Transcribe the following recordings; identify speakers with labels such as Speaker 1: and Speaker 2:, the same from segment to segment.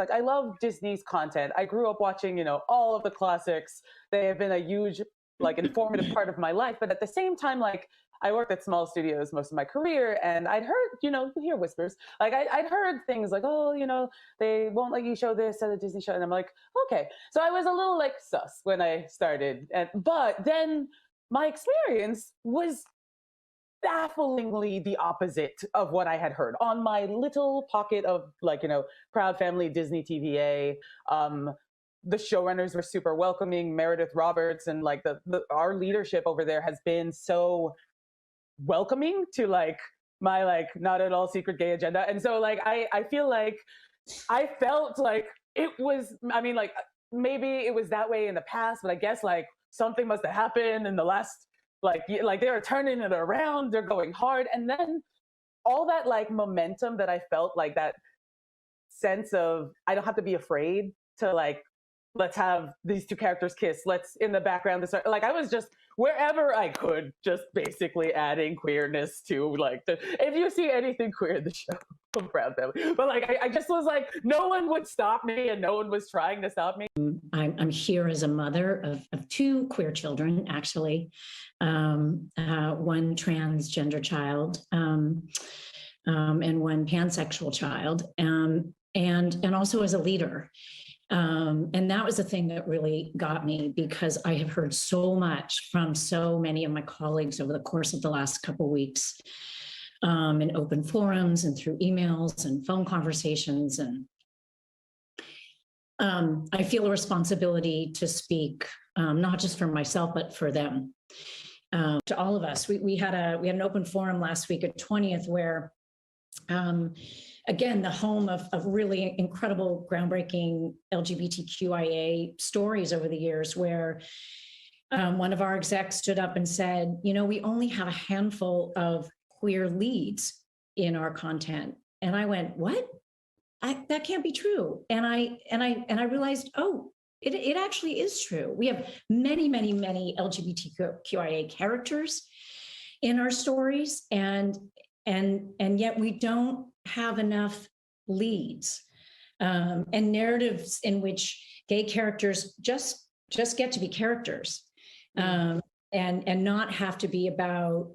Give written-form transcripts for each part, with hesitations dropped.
Speaker 1: like, I love Disney's content. I grew up watching, all of the classics. They have been a huge, like, informative part of my life. But at the same time, like, I worked at small studios most of my career, and I'd heard, you hear whispers. Like, I'd heard things like, oh, they won't let you show this at a Disney show. And I'm like, okay. So I was a little, like, sus when I started. But then my experience was bafflingly the opposite of what I had heard on my little pocket of, like, proud family Disney TVA. The showrunners were super welcoming. Meredith Roberts and, like, our leadership over there has been so welcoming to, like, my, like, not at all secret gay agenda. And so, like, I feel like I felt like it was, I mean, like, maybe it was that way in the past, but I guess, like, something must have happened in the last, like they're turning it around, they're going hard. And then all that, like, momentum that I felt, like, that sense of, I don't have to be afraid to, like, let's have these two characters kiss, let's in the background, like, I was just wherever I could, just basically adding queerness to, like, if you see anything queer in the show, I'm proud of them. But, like, I just was like, no one would stop me, and no one was trying to stop me.
Speaker 2: I'm here as a mother of two queer children, actually, one transgender child, and one pansexual child, and also as a leader. And that was the thing that really got me, because I have heard so much from so many of my colleagues over the course of the last couple of weeks, in open forums and through emails and phone conversations. And I feel a responsibility to speak, not just for myself, but for them, to all of us. We had an open forum last week at 20th where, again, the home of really incredible, groundbreaking LGBTQIA stories over the years, where one of our execs stood up and said, we only have a handful of queer leads in our content. And I went, what? That can't be true. And I realized, oh, it actually is true. We have many, many, many LGBTQIA characters in our stories, and yet we don't have enough leads, and narratives in which gay characters just get to be characters, and not have to be about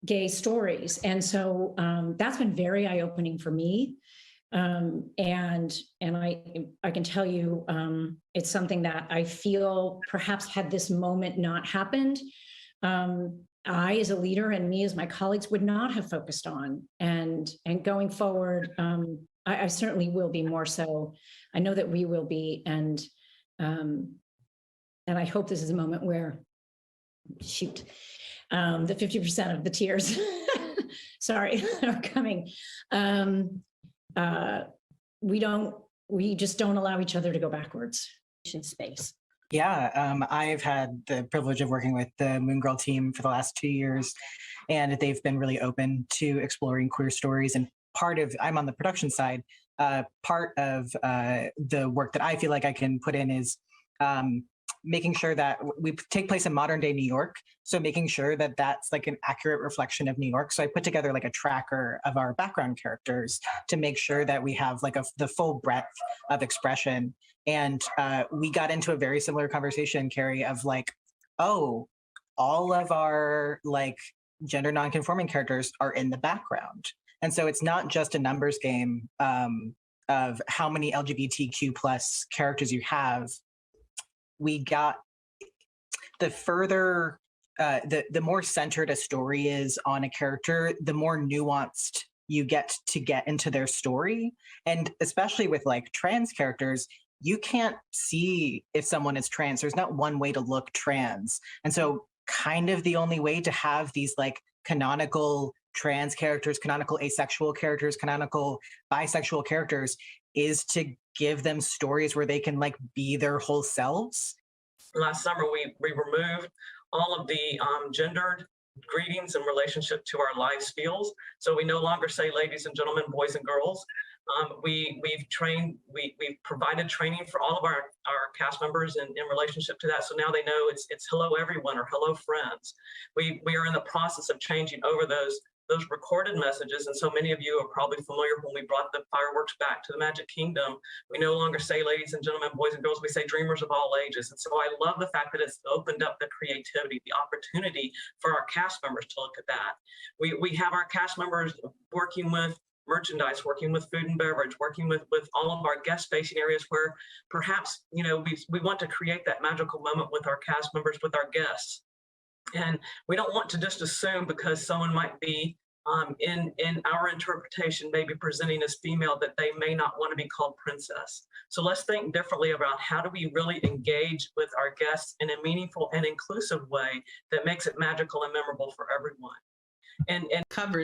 Speaker 2: gay stories. And so that's been very eye-opening for me. And I can tell you, it's something that I feel perhaps had this moment not happened, I, as a leader, and me as my colleagues, would not have focused on. And going forward, I certainly will be more so. I know that we will be, and I hope this is a moment where, shoot, the 50% of the tears, sorry, are coming. We just don't allow each other to go backwards in space.
Speaker 3: Yeah, I've had the privilege of working with the Moon Girl team for the last 2 years, and they've been really open to exploring queer stories. And I'm on the production side, part of the work that I feel like I can put in is making sure that we take place in modern day New York. So making sure that that's, like, an accurate reflection of New York. So I put together, like, a tracker of our background characters to make sure that we have, like, the full breadth of expression. And we got into a very similar conversation, Carrie, of, like, oh, all of our, like, gender nonconforming characters are in the background. And so it's not just a numbers game of how many LGBTQ plus characters you have. We got the further, the more centered a story is on a character, the more nuanced you get into their story. And especially with, like, trans characters, you can't see if someone is trans. There's not one way to look trans. And so kind of the only way to have these, like, canonical trans characters, canonical asexual characters, canonical bisexual characters is to give them stories where they can, like, be their whole selves.
Speaker 4: Last summer, we removed all of the gendered greetings in relationship to our live spiels. So we no longer say ladies and gentlemen, boys and girls. We've provided training for all of our cast members in relationship to that. So now they know it's hello everyone or hello friends. We are in the process of changing over those those recorded messages. And so many of you are probably familiar when we brought the fireworks back to the Magic Kingdom. We no longer say ladies and gentlemen, boys and girls, we say dreamers of all ages. And so I love the fact that it's opened up the creativity, the opportunity for our cast members to look at that. We have our cast members working with merchandise, working with food and beverage, working with all of our guest facing areas where perhaps, you know, we want to create that magical moment with our cast members, with our guests. And we don't want to just assume because someone might be in our interpretation, maybe presenting as female, that they may not want to be called princess. So let's think differently about how do we really engage with our guests in a meaningful and inclusive way that makes it magical and memorable for everyone. And
Speaker 5: coverage